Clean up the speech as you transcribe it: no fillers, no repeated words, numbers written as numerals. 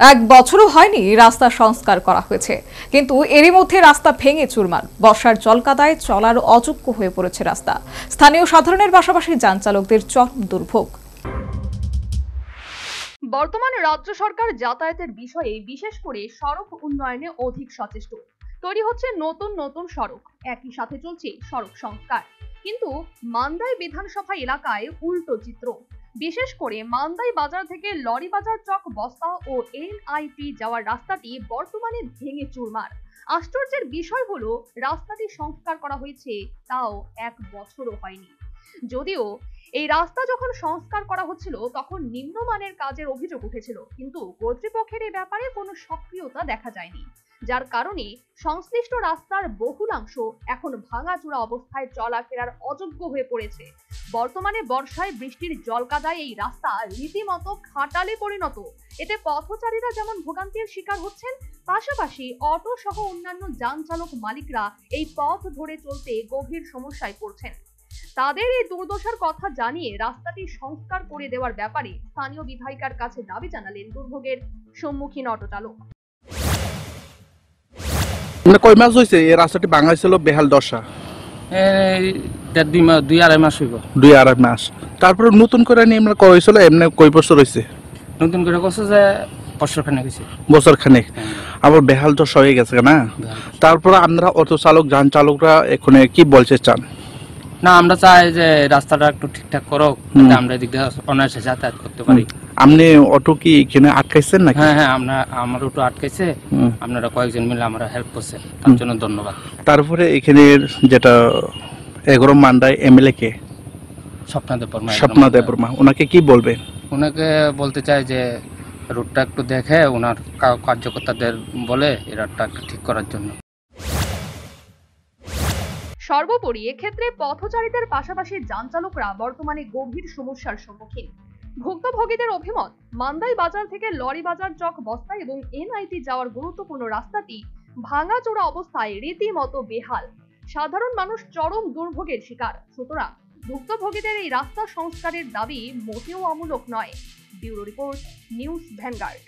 এক বছরও হয়নি রাস্তা সংস্কার করা হয়েছে, কিন্তু এরই মধ্যে রাস্তা ভেঙে চুরমার। বর্ষার জলকাদায় চলার অযোগ্য হয়ে পড়েছে রাস্তা। স্থানীয় সাধারণের পাশাপাশি যান চালকদের চরম দুর্ভোগ। বর্তমানে রাজ্য সরকার যাতায়াতের বিষয়ে বিশেষ করে সড়ক উন্নয়নে অধিক সচেষ্ট। তৈরি হচ্ছে নতুন নতুন সড়ক, একই সাথে চলছে সড়ক সংস্কার। কিন্তু মান্দাই বিধানসভা এলাকায় উল্টো চিত্র। বিশেষ করে মান্দাই বাজার থেকে লরি বাজার চক বস্তা ও এনআইটি যাওয়ার রাস্তাটি বর্তমানে ভেঙে চুরমার। আশ্চর্যের বিষয় হলো রাস্তাটি সংস্কার করা হয়েছে তাও এক বছরও হয়নি। যদিও এই রাস্তা যখন সংস্কার করা হচ্ছিল তখন নিম্নমানের কাজের অভিযোগ উঠেছিল, কিন্তু কর্তৃপক্ষের এই ব্যাপারে কোনো সক্রিয়তা দেখা যায়নি, যার কারণে সংশ্লিষ্ট রাস্তার বহুলাংশ এখন ভাঙাচোরা অবস্থায় চলাফেরার অযোগ্য হয়ে পড়েছে। বর্তমানে বর্ষায় বৃষ্টির জলকাদায় এই রাস্তা রীতিমতো খাটালে পরিণত। এতে পথচারীরা যেমন ভোগান্তির শিকার হচ্ছেন, পাশাপাশি অটো সহ অন্যান্য যান চালক মালিকরা এই পথ ধরে চলতে গভীর সমস্যায় পড়ছেন। তাদের এই দুর্দশার কথা জানিয়ে রাস্তাটি সংস্কার করে দেওয়ার ব্যাপারে স্থানীয় বিধায়িকার কাছে দাবি জানালেন দুর্ভোগের সম্মুখীন অটো চালক। কয় মাস হয়েছে এই রাস্তাটি ভাঙা ছিল, বেহাল দশা? দুই আড়াই মাস হইব। 2-2.5 মাস। তারপরে নতুন করে নিয়ে আমরা কইছিল, এমনি কয় বছর হয়েছে? নতুন করে কইছে যে বছর খানেক হইছে। বছর খানেক। আবার বেহাল দশা হয়ে গেছে না? তারপরে আমরা অটো চালক যান চালকরা এখন কি বলতে চান? না, আমরা চাই যে রাস্তাটা একটু ঠিকঠাক করো, আমরা এদিক দিয়ে অনায়াসে যাতায়াত করতে পারি। আপনি অটো কি এখানে আটকাইছেন নাকি? হ্যাঁ, আমার অটো আটকাইছে। আপনারা কয়েকজন মিলে আমরা হেল্প করছেন, তার জন্য ধন্যবাদ। তারপরে এখানে যেটা 11 মান্দাই এমএলএ কে স্বপ্না দেববর্মা, ওনাকে কি বলবেন? ওনাকে বলতে চাই যে রোডটা একটু দেখে ওনার কার্যকর্তাদের বলে এই রোডটা একটু ঠিক করার জন্য। সর্বোপরি এক্ষেত্রে পথচারীদের পাশাপাশি যান চালকরা বর্তমানে গভীর সমস্যার সম্মুখীন। ভুক্তভোগীদের অভিমত, মান্দাই বাজার থেকে লরি বাজার চক বস্তা এবং এনআইটি যাওয়ার গুরুত্বপূর্ণ রাস্তাটি ভাঙাচোরা অবস্থায় রীতিমতো বেহাল। সাধারণ মানুষ চরম দুর্ভোগের শিকার। সুতরাং ভুক্তভোগীদের এই রাস্তা সংস্কারের দাবি মোটেও অমূলক নয়। Bureau report, news vanguard.